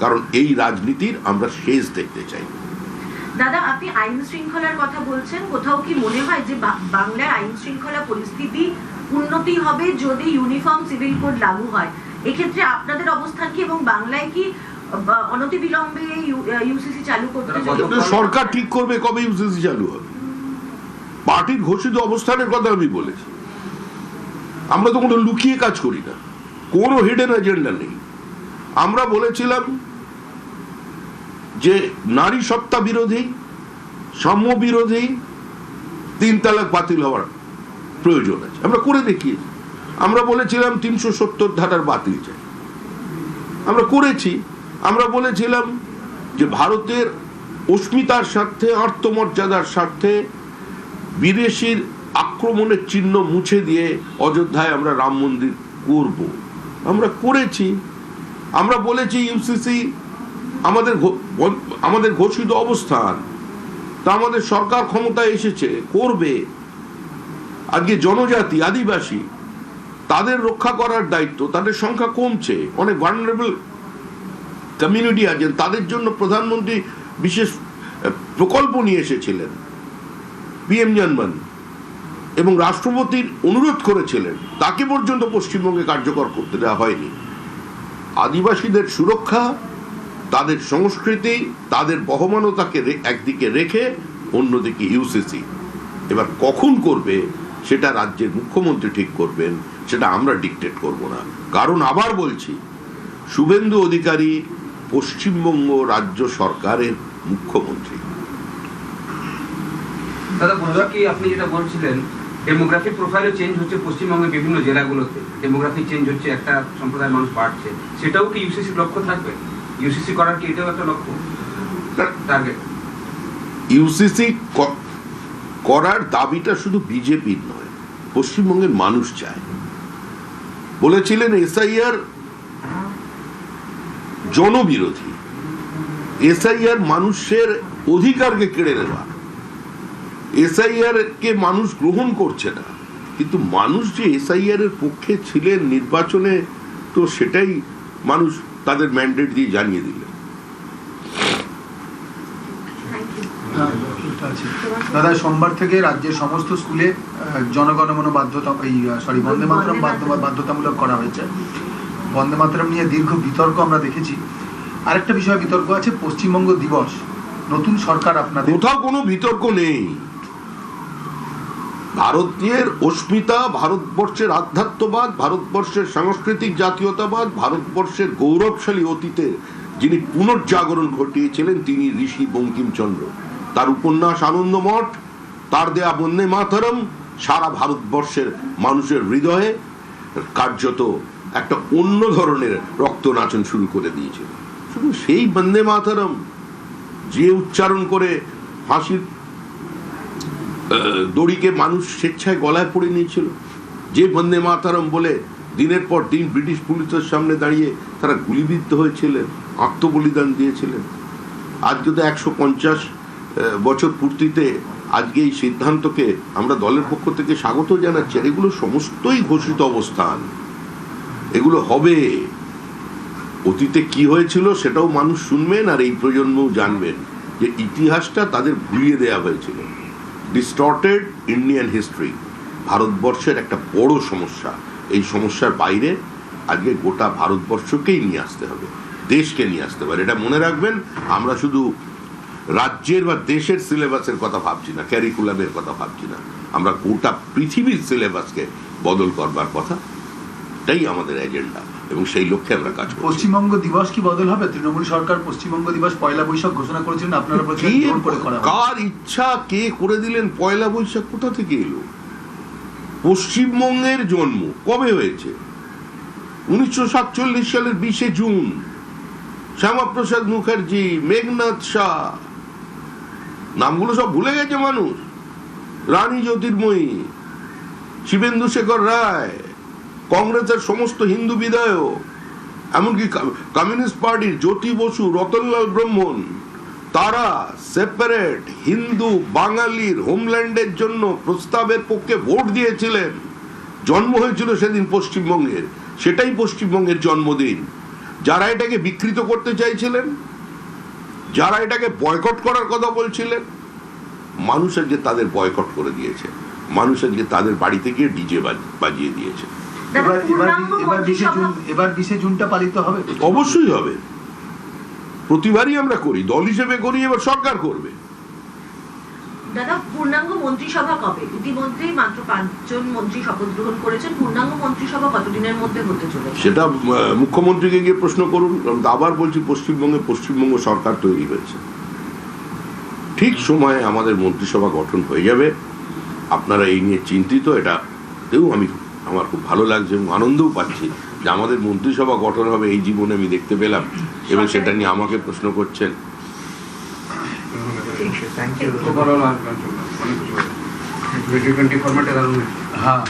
কারণ এই রাজনীতির আমরা শেষ দেখতে চাই। দাদা, আপনি আইন শৃঙ্খলার কথা বলছেন, কোথাও কি মনে হয় যে বাংলার আইন শৃঙ্খলা পরিস্থিতি উন্নতি হবে যদি ইউনিফর্ম সিভিল কোড লাগু হয়? এক্ষেত্রে আপনাদের অবস্থান কি, এবং বাংলায় কি অনতিবিলম্বে ইউসিসি চালু করতে? সরকার ঠিক করবে কবে ইউসিসি চালু হবে। পার্টির ঘোষিত অবস্থানের কথা আমি বলেছি। আমরা তো কোনো লুকিয়ে কাজ করি না, কোনো হিডেন এজেন্ডা নেই। আমরা বলেছিলাম যে নারী সত্তা বিরোধী, সাম্য বিরোধী 3 তালাক বাতিল হওয়ার প্রয়োজন আছে, আমরা করে দেখিয়েছি। আমরা বলেছিলাম 370 ধারার বাতিল চাই, আমরা করেছি। আমরা বলেছিলাম যে ভারতের অস্মিতার স্বার্থে, আত্মমর্যাদার স্বার্থে বিদেশির আক্রমণের চিহ্ন মুছে দিয়ে অযোধ্যায় আমরা রাম মন্দির করব, আমরা করেছি। আমরা বলেছি ইউসিসি আমাদের ঘোষিত অবস্থান, তা আমাদের সরকার ক্ষমতায় এসেছে, করবে। আজকে জনজাতি, আদিবাসী, তাদের রক্ষা করার দায়িত্ব, তাদের সংখ্যা কমছে, অনেক ভালনারেবল কমিউনিটি আছেন, তাদের জন্য প্রধানমন্ত্রী বিশেষ প্রকল্প নিয়ে এসেছিলেন, পিএম জনমন, এবং রাষ্ট্রপতির অনুরোধ করেছিলেন, তাকে পর্যন্ত পশ্চিমবঙ্গে কার্যকর করতে দেওয়া হয়নি। আদিবাসীদের সুরক্ষা, তাদের সংস্কৃতি, তাদের বহমানতাকে একদিকে রেখে অন্যদিকে ইউসিসি। এবার কখন করবে সেটা রাজ্যের মুখ্যমন্ত্রী ঠিক করবেন, সেটা আমরা ডিকটেট করব না। কারণ আবার বলছি, শুভেন্দু অধিকারী পশ্চিমবঙ্গ রাজ্য সরকারের মুখ্যমন্ত্রী। দাদা, কি আপনি যেটা বলছিলেন ডেমোগ্রাফিক প্রোফাইলও চেঞ্জ হচ্ছে পশ্চিমবঙ্গের বিভিন্ন জেলাগুলোতে, ডেমোগ্রাফি চেঞ্জ হচ্ছে, একটা সম্প্রদায়ের মানুষ বাড়ছে, সেটাও কি ইউসিসির লক্ষ্য থাকবে? ইউসিসি করার কি এটাও একটা লক্ষ্য, টার্গেট? ইউসিসি করার দাবিটা শুধু বিজেপির নয়, পশ্চিমবঙ্গের মানুষ চায়। বলেছিলেন এসআইআর জনবিরোধী, এসআইআর মানুষের অধিকারকে কেড়ে নেওয়া, এসআইআর কে মানুষ গ্রহণ করছে না। কিন্তু মানুষ যে এসআইআর এর পক্ষে ছিলেন নির্বাচনে, তো সেটাই মানুষ তাদের ম্যান্ডেট দিয়ে জানিয়ে দিলেন। দাদা, সোমবার থেকে রাজ্যের সমস্ত স্কুলে জনগণমন বন্দে মাতরম বাধ্যতামূলক করা হয়েছে। বন্দে মাতরম নিয়ে দীর্ঘ বিতর্ক আমরা দেখেছি। আরেকটা বিষয় বিতর্ক আছে, পশ্চিমবঙ্গ দিবস। নতুন সরকার আপনাদের, কোথাও কোনো বিতর্ক নেই। ভারতের অস্মিতা, ভারতবর্ষের আধ্যাত্মবাদ, ভারতবর্ষের সাংস্কৃতিক জাতীয়তাবাদ, ভারতবর্ষের গৌরবশালী অতীতের যিনি পুনর্জাগরণ ঘটিয়েছিলেন তিনি ঋষি বঙ্কিমচন্দ্র। তার উপন্যাস আনন্দমঠ, তার দেয়া বন্দে মাতরম সারা ভারতবর্ষের মানুষের হৃদয়ে কার্যত একটা অন্য ধরনের রক্তনাচন শুরু করে দিয়েছিল। শুধু সেই বন্দে মাতরম যে উচ্চারণ করে ফাঁসির দড়িকে মানুষ স্বেচ্ছায় গলায় পড়ে নিয়েছিল, যে বন্দে মাতরম বলে দিনের পর দিন ব্রিটিশ পুলিশের সামনে দাঁড়িয়ে তারা গুলিবিদ্ধ হয়েছিলেন, আত্মবলিদান দিয়েছিলেন। আজকে তো 150 বছর পূর্তিতে আজকে এই সিদ্ধান্তকে আমরা দলের পক্ষ থেকে স্বাগত জানাচ্ছি। আর এগুলো সমস্তই ঘোষিত অবস্থান, এগুলো হবে। অতীতে কি হয়েছিল সেটাও মানুষ শুনবেন, আর এই প্রজন্মও জানবেন যে ইতিহাসটা তাদের ভুলিয়ে দেওয়া হয়েছিল। ডিস্টর্টেড ইন্ডিয়ান হিস্ট্রি ভারতবর্ষের একটা বড় সমস্যা। এই সমস্যার বাইরে আজকে গোটা ভারতবর্ষকেই নিয়ে আসতে হবে, দেশকে নিয়ে আসতে হবে। এটা মনে রাখবেন, আমরা শুধু রাজ্যের বা দেশের সিলেবাসের কথা ভাবছি না, ক্যারিকুলামের কথা ভাবছি না, আমরা গোটা পৃথিবীর সিলেবাসকে বদল করবার কথা, এটাই আমাদের এজেন্ডা, এবং সেই লক্ষ্যে আমরা কাজ করছি। পশ্চিমবঙ্গ দিবস কি বদল হবে? তৃণমূল সরকার পশ্চিমবঙ্গ দিবস পয়লা বৈশাখ ঘোষণা করেছিলেন, আপনারা কার ইচ্ছা কে করে দিলেন? পয়লা বৈশাখ কোথা থেকে এলো? পশ্চিমবঙ্গের জন্ম কবে হয়েছে? 1947 সালের 20 জুন। শ্যামাপ্রসাদ মুখার্জি, মেঘনাথ শাহ, নামগুলো সব ভুলে গেছে মানুষ। রানী জ্যোতির্ময়ী, শিবেন্দু শেখর রায়, কংগ্রেসের সমস্ত হিন্দু বিধায়ক, এমনকি কমিউনিস্ট পার্টির জ্যোতি বসু, রতনলাল ব্রহ্মণ, তারা সেপারেট হিন্দু বাঙালির হোমল্যান্ডের জন্য প্রস্তাবের পক্ষে ভোট দিয়েছিলেন। জন্ম হয়েছিল সেদিন পশ্চিমবঙ্গের, সেটাই পশ্চিমবঙ্গের জন্মদিন। যারা এটাকে বিকৃত করতে চাইছিলেন, যারা এটাকে বয়কট করার কথা বলছিলেন, মানুষ আজকে তাদের বয়কট করে দিয়েছে। মানুষ আজকে তাদের বাড়িতে গিয়ে ডিজে বাজিয়ে দিয়েছে। দাদা, পূর্ণাঙ্গ মন্ত্রিসভা এবার 20শে জুনটা পালিত হবে। অবশ্যই হবে, প্রতিবারই আমরা করি, দল হিসেবে করি, এবার সরকার করবে। দাদা, পূর্ণাঙ্গ মন্ত্রিসভা কবে? ইতিমধ্যেই মাত্র 5 জন মন্ত্রী শপথ গ্রহণ করেছেন। পূর্ণাঙ্গ মন্ত্রিসভা কতদিনের মধ্যে হতে চলেছে? সেটা মুখ্যমন্ত্রীকে গিয়ে প্রশ্ন করুন। কারণ আবার বলছি, পশ্চিমবঙ্গ সরকার তৈরি হয়েছে, ঠিক সময়ে আমাদের মন্ত্রিসভা গঠন হয়ে যাবে। আপনারা এই নিয়ে চিন্তিত, এটাতেও আমার খুব ভালো লাগছে এবং আনন্দও পাচ্ছি যে আমাদের মন্ত্রিসভা গঠন হবে, এই জীবনে আমি দেখতে পেলাম, এবং সেটা নিয়ে আমাকে প্রশ্ন করছেন। ওভারঅল আর অনেক কিছু 2020 ফরম্যাটে দারুণ। হ্যাঁ